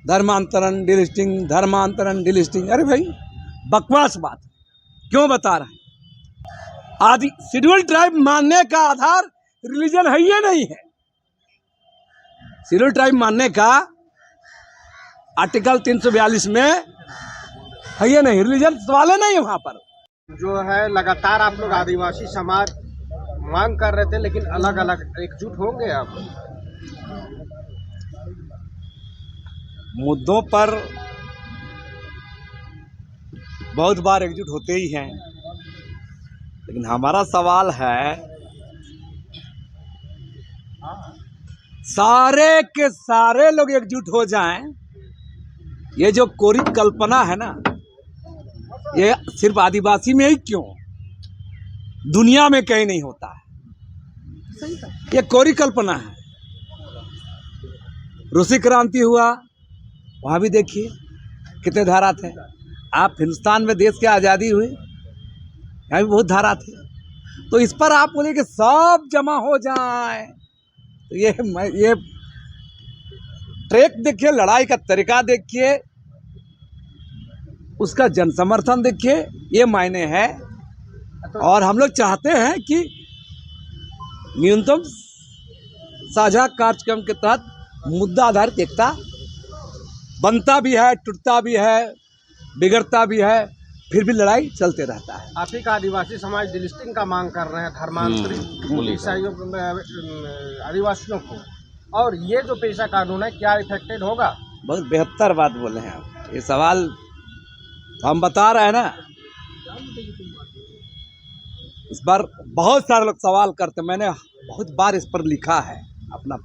धर्मांतरण डिलिस्टिंग, धर्मांतरण डिलिस्टिंग। अरे भाई बकवास बात क्यों बता रहे हैं? आदि शेड्यूल ट्राइब मानने का आधार रिलीजन है ही नहीं है। शेड्यूल ट्राइब मानने का आर्टिकल 342 में है ही नहीं, रिलीजन सवाल नहीं है वहां पर। जो है लगातार आप लोग आदिवासी समाज मांग कर रहे थे, लेकिन अलग अलग एकजुट होंगे आप मुद्दों पर बहुत बार एकजुट होते ही हैं, लेकिन हमारा सवाल है सारे के सारे लोग एकजुट हो जाएं। ये जो कोरी कल्पना है ना, ये सिर्फ आदिवासी में ही क्यों, दुनिया में कहीं नहीं होता है। ये कोरी कल्पना है। रूसी क्रांति हुआ, वहां भी देखिए कितने धारा थे। आप हिंदुस्तान में देश की आज़ादी हुई, यहाँ भी बहुत धारा थे। तो इस पर आप बोले कि सब जमा हो जाए, तो ये ट्रैक देखिए, लड़ाई का तरीका देखिए, उसका जन समर्थन देखिए, ये मायने है। और हम लोग चाहते हैं कि न्यूनतम साझा कार्यक्रम के तहत मुद्दा आधारित एकता बनता भी है, टूटता भी है, बिगड़ता भी है, फिर भी लड़ाई चलते रहता है। आप ही का आदिवासी समाज डिलिस्टिंग का मांग कर रहे हैं, धर्मांतरित ईसाइयों आदिवासियों को, और ये जो पेशा कानून है क्या इफेक्टेड होगा? बहुत बेहतर बात बोले हैं आप। ये सवाल हम बता रहे हैं ना, इस बार बहुत सारे लोग सवाल करते, मैंने बहुत बार इस पर लिखा है अपना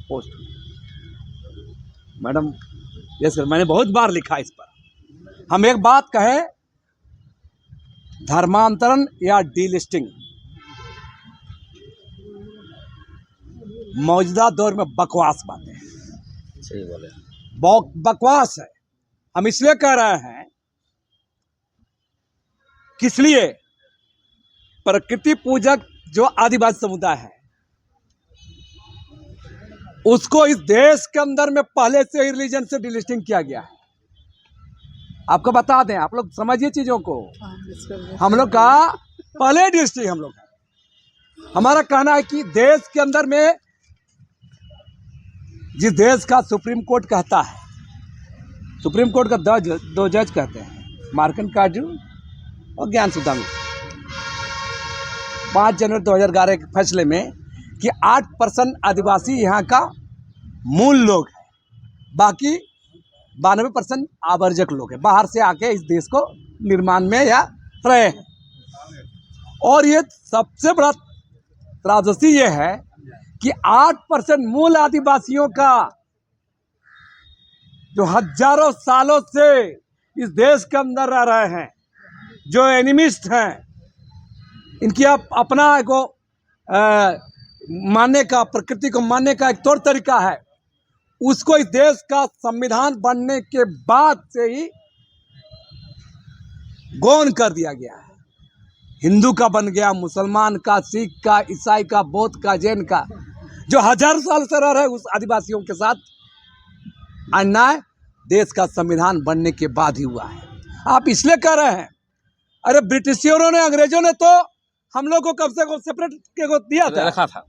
पोस्ट में। मैडम यस सर, मैंने बहुत बार लिखा इस पर। हम एक बात कहें, धर्मांतरण या डीलिस्टिंग मौजूदा दौर में बकवास बातें हैं। सही बोले, बकवास है। हम इसलिए कह रहे हैं, किस लिए? प्रकृति पूजक जो आदिवासी समुदाय है, उसको इस देश के अंदर में पहले से ही रिलीजन से डिलिस्टिंग किया गया है। आपको बता दें, आप लोग समझिए चीजों को। हम लोग का पहले डिस्ट्रिक्ट हम लोग है। हमारा कहना है कि देश के अंदर में जिस देश का सुप्रीम कोर्ट कहता है, सुप्रीम कोर्ट का दो जज कहते हैं, मार्कंडेय और ज्ञान सुधा, 5 जनवरी 2011 के फैसले में कि 8% आदिवासी यहाँ का मूल लोग है, बाकी 92% आवर्जक लोग हैं, बाहर से आके इस देश को निर्माण में या रहे हैं। और ये सबसे बड़ा त्रासदी ये है कि 8% मूल आदिवासियों का, जो हजारों सालों से इस देश के अंदर रह रहे हैं, जो एनिमिस्ट हैं, इनकी अपना को मानने का, प्रकृति को मानने का एक तौर तरीका है, उसको इस देश का संविधान बनने के बाद से ही गौण कर दिया गया है। हिंदू का बन गया, मुसलमान का, सिख का, ईसाई का, बौद्ध का, जैन का, जो हजार साल से रह रहे उस आदिवासियों के साथ अन्याय देश का संविधान बनने के बाद ही हुआ है। आप इसलिए कह रहे हैं, अरे ब्रिटिशियरों ने, अंग्रेजों ने तो हम लोग को कब से सेपरेट के दिया था, रखा था,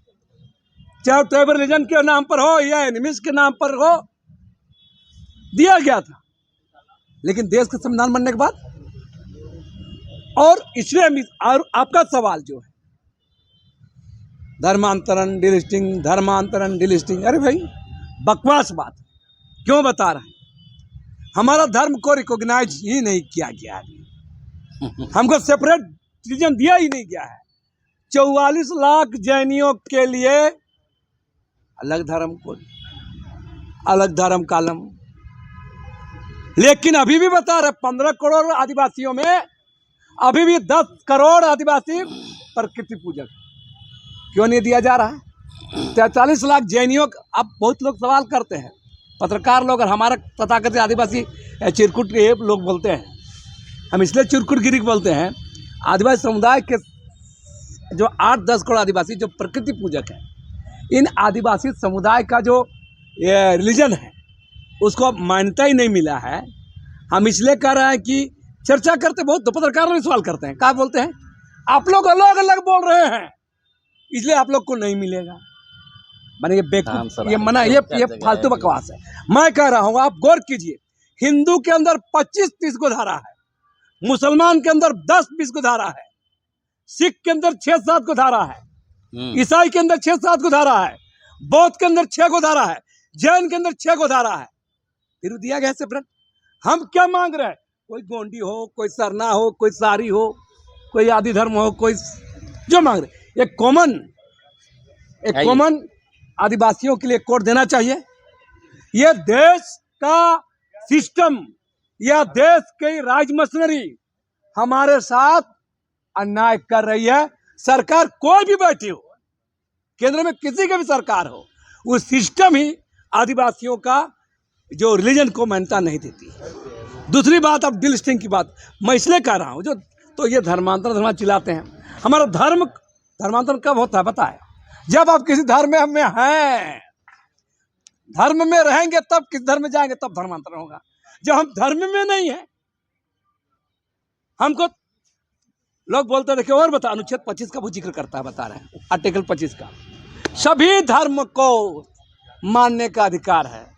चाहे ट्राइबल रिलीजन के नाम पर हो या एनिमीज के नाम पर हो, दिया गया था। लेकिन देश का संविधान बनने के बाद, और इसलिए और आपका सवाल जो है धर्मांतरण डिलिस्टिंग, धर्मांतरण डिलिस्टिंग, अरे भाई बकवास बात क्यों बता रहे हैं? हमारा धर्म को रिकॉग्नाइज ही नहीं किया गया है, हमको सेपरेट रिलीजन दिया ही नहीं गया है। 44 लाख जैनियों के लिए अलग धर्म कोड, अलग धर्म कालम। लेकिन अभी भी बता रहे 15 करोड़ आदिवासियों में अभी भी 10 करोड़ आदिवासी प्रकृति पूजक, क्यों नहीं दिया जा रहा है? 43 लाख जैनियों, अब बहुत लोग सवाल करते हैं, पत्रकार लोग और हमारे तथाकथित आदिवासी चिरकुट लोग बोलते हैं, हम इसलिए चिरकुटगिरी बोलते हैं, आदिवासी समुदाय के जो 8-10 करोड़ आदिवासी जो प्रकृति पूजक है, इन आदिवासी समुदाय का जो रिलीजन है उसको अब मान्यता ही नहीं मिला है। हम इसलिए कह रहे हैं कि चर्चा करते बहुत, तो पत्रकारों ने सवाल करते हैं, क्या बोलते हैं आप लोग अलग अलग बोल रहे हैं इसलिए आप लोग को नहीं मिलेगा। माने ये बेवकूफ, ये मना, ये फालतू बकवास है। मैं कह रहा हूँ आप गौर कीजिए, हिंदू के अंदर 25-30 को धारा है, मुसलमान के अंदर 10-20 को धारा है, सिख के अंदर 6-7 को धारा है, ईसाई के अंदर 6-7 को धारा है, बौद्ध के अंदर 6 को धारा है, जैन के अंदर 6 को धारा है। फिर दिया गया सेपरेट। हम क्या मांग रहे हैं? कोई गोंडी हो, कोई सरना हो, कोई सारी हो, कोई आदि धर्म हो, कोई जो मांग रहे, एक कॉमन आदिवासियों के लिए कोड देना चाहिए। ये देश का सिस्टम या देश की राज मशीनरी हमारे साथ अन्याय कर रही है। सरकार कोई भी बैठी हो, केंद्र में किसी की भी सरकार हो, वो सिस्टम ही आदिवासियों का जो रिलीजन को मान्यता नहीं देती। दूसरी बात, अब डिलिस्टिंग की बात मैं इसलिए कह रहा हूँ, जो तो ये धर्मांतरण चिल्लाते हैं। हमारा धर्मांतरण कब होता है पता है? जब आप किसी धर्म में हैं, धर्म में रहेंगे तब, किस धर्म में जाएंगे तब धर्मांतरण होगा। जब हम धर्म में नहीं है, हमको लोग बोलते देखिए और बता, अनुच्छेद 25 का वो जिक्र करता है, बता रहे हैं आर्टिकल 25 का, सभी धर्म को मानने का अधिकार है।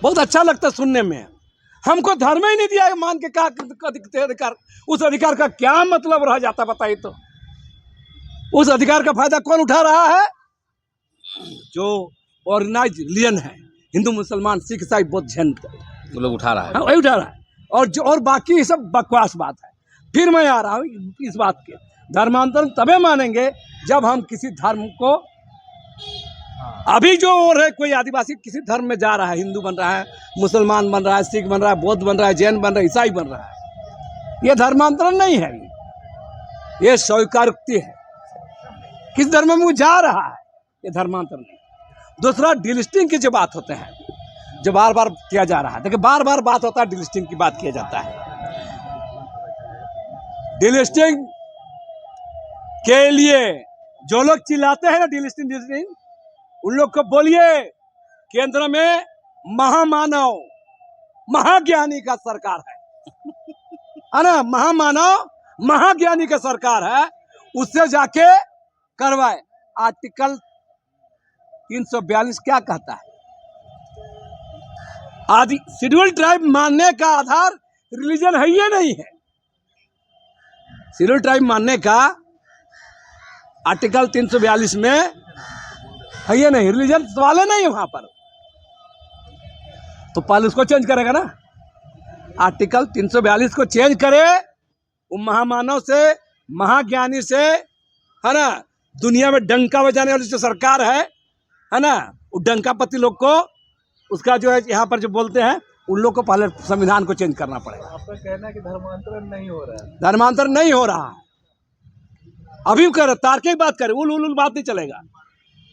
बहुत अच्छा लगता है सुनने में। हमको धर्म ही नहीं दिया है, मान के क्या अधिकार, उस अधिकार का क्या मतलब रह जाता बताइए तो। उस अधिकार का फायदा कौन उठा रहा है? जो ऑर्गेनाइज रिलीजन है, हिंदू, मुसलमान, सिख, ईसाई, बौद्ध, जैन, वो लोग उठा रहा है, वही उठा रहा है। और बाकी सब बकवास बात है। फिर मैं आ रहा हूँ इस बात के, धर्मांतरण तबे मानेंगे जब हम किसी धर्म को, अभी जो और है कोई आदिवासी किसी धर्म में जा रहा है, हिंदू बन रहा है, मुसलमान बन रहा है, सिख बन रहा है, बौद्ध बन रहा है, जैन बन रहा है, ईसाई बन रहा है, ये धर्मांतरण नहीं है, ये स्वीकारोक्ति है। किस धर्म में वो जा रहा है, ये धर्मांतरण नहीं। दूसरा, डिलिस्टिंग की जो बात होते हैं, जो बार बार किया जा रहा है, देखिए बार बार बात होता है, डिलिस्टिंग की बात किया जाता है। डिलिस्टिंग के लिए जो लोग चिल्लाते हैं ना, डिलिस्टिंग, उन लोग को बोलिए केंद्र में महामानव, महाज्ञानी का सरकार है ना, महामानव, महाज्ञानी का सरकार है, उससे जाके करवाए। आर्टिकल 342 क्या कहता है? आदि शेड्यूल ट्राइब मानने का आधार रिलीजन है ये नहीं है। शेड्यूल ट्राइब मानने का आर्टिकल 342 में है ये नहीं, रिलीजन वाले नहीं वहां पर, तो पहले उसको चेंज करेगा ना। आर्टिकल 342 को चेंज करे, वो महामानव से, महाज्ञानी से, है ना, दुनिया में डंका बजाने वाली जो सरकार है ना, वो डंकापति लोग को, उसका जो है यहाँ पर जो बोलते हैं, उन लोग को पहले संविधान को चेंज करना पड़ेगा। आपका कहना है कि धर्मांतरण नहीं हो रहा है? धर्मांतरण नहीं हो रहा है, अभी कर तार्किक बात करें, उल बात नहीं चलेगा।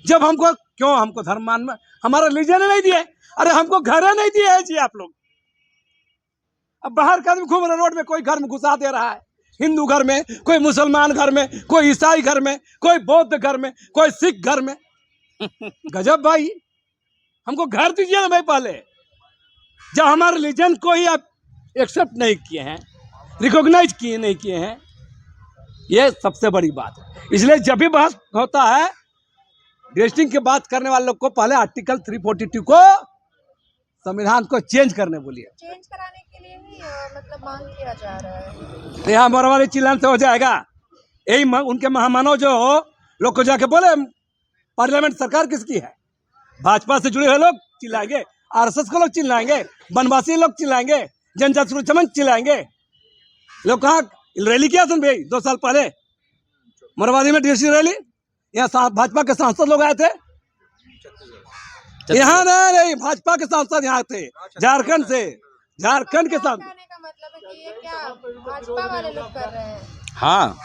जब हमको, क्यों हमको धर्म मान में हमारा रिलीजन नहीं दिए, अरे हमको घर नहीं दिए है जी आप लोग। अब बाहर का आदमी घूम रहे रोड में, कोई घर में घुसा दे रहा है, हिंदू घर में, कोई मुसलमान घर में, कोई ईसाई घर में, कोई बौद्ध घर में, कोई सिख घर में। गजब भाई, हमको घर दीजिए ना भाई पहले। जब हमारे रिलीजन को ही आप एक्सेप्ट नहीं किए हैं, रिकॉग्नाइज नहीं किए हैं, ये सबसे बड़ी बात है। इसलिए जब भी बहस होता है, डिलिस्टिंग की बात करने वाले लोग को पहले आर्टिकल 342 को, संविधान को चेंज करने बोलिए। चेंज कराने के लिए ही मतलब मांग किया जा रहा है। यहाँ मोरवाली चिल्लाने से हो जाएगा? यही उनके महामानव जो लोग को जाके बोले पार्लियामेंट सरकार किसकी है? भाजपा से जुड़े हुए लोग चिल्लाएंगे, आरएसएस को लोग चिल्लाएंगे, वनवासी लोग चिल्लाएंगे, जनजाति सुरक्षा मंच चिल्लाएंगे। लोग कहाँ रैली किया सुन भाई 2 साल पहले मोरवाली में डीएससी रैली, यहाँ भाजपा के सांसद लोग आए थे, यहाँ नहीं, भाजपा के सांसद यहाँ थे, झारखंड से, झारखंड के सांसद। कहने का मतलब है कि ये क्या भाजपा वाले लोग कर रहे हैं? हाँ,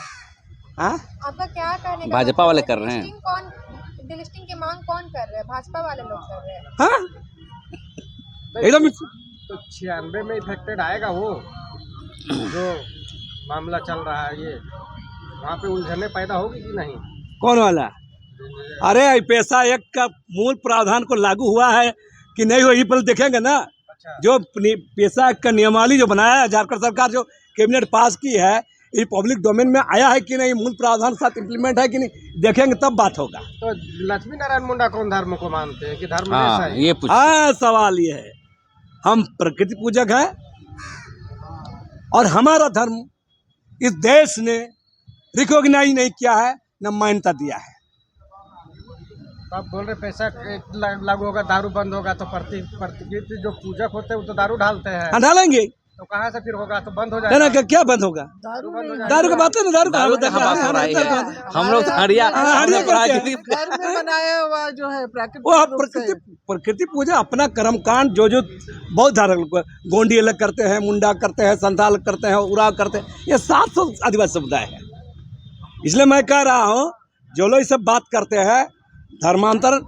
आपका क्या कहने का भाजपा वाले कर रहे हैं। डिलिस्टिंग की मांग कौन कर रहे हैं? भाजपा वाले लोग कर रहे हैं। हाँ एकदम। तो 96 में इफेक्टेड आएगा वो जो मामला चल रहा है, ये वहाँ पे उलझने पैदा होगी कि नहीं? कौन वाला? अरे पैसा एक का मूल प्रावधान को लागू हुआ है कि नहीं हो, ये पहले देखेंगे ना। अच्छा। जो पेशा का नियमावली जो बनाया है झारखंड सरकार, जो कैबिनेट पास की है, ये पब्लिक डोमेन में आया है कि नहीं, मूल प्रावधान के साथ इम्प्लीमेंट है कि नहीं, देखेंगे तब बात होगा। तो लक्ष्मी नारायण मुंडा कौन धर्म को मानते हैं कि धर्म हाँ, जैसा है? ये पूछ हाँ, सवाल ये है, हम प्रकृति पूजक हैं और हमारा धर्म इस देश ने रिकॉग्नाइज नहीं किया है, न मान्यता दिया है। तो आप बोल रहे पैसा लागू होगा, दारू बंद होगा, तो प्रकृति जो पूजक होते हैं वो तो दारू ढालते हैं, हाँ, ढालेंगे। तो कहाँ से फिर होगा? तो बंद हो ना जाएगा। क्या बंद होगा? दारू बंद हो जाएगा। दारू का बात है ना, दारू का दारू का बात हो रहा है। हम लोग हरिया घर में बनाया हुआ जो है वो आप प्रकृति पूजा अपना कर्मकांड जो बहुत धार्मिक लोग गोंडी अलग करते हैं, मुंडा करते हैं, संथाल अलग करते हैं, उराव करते हैं, ये 700 आदिवासी समुदाय है। इसलिए मैं कह रहा हूँ, जो लोग सब बात करते हैं धर्मांतर,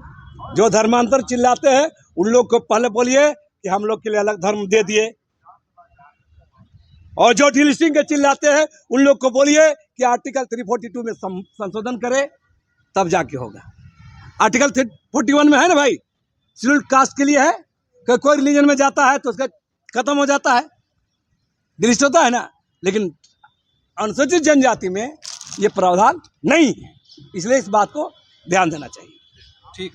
जो धर्मांतर चिल्लाते हैं, उन लोग को पहले बोलिए कि हम लोग के लिए अलग धर्म दे दिए, और जो डिलिस्टिंग के चिल्लाते हैं उन लोग को बोलिए कि आर्टिकल 342 में संशोधन करे, तब जाके होगा। आर्टिकल 341 में है ना भाई, शेड्यूल्ड कास्ट के लिए है कि कोई रिलीजन में जाता है तो उसका खत्म हो जाता है, डिलिस्ट होता है ना, लेकिन अनुसूचित जनजाति में ये प्रावधान नहीं है। इसलिए इस बात को ध्यान देना चाहिए। ठीक।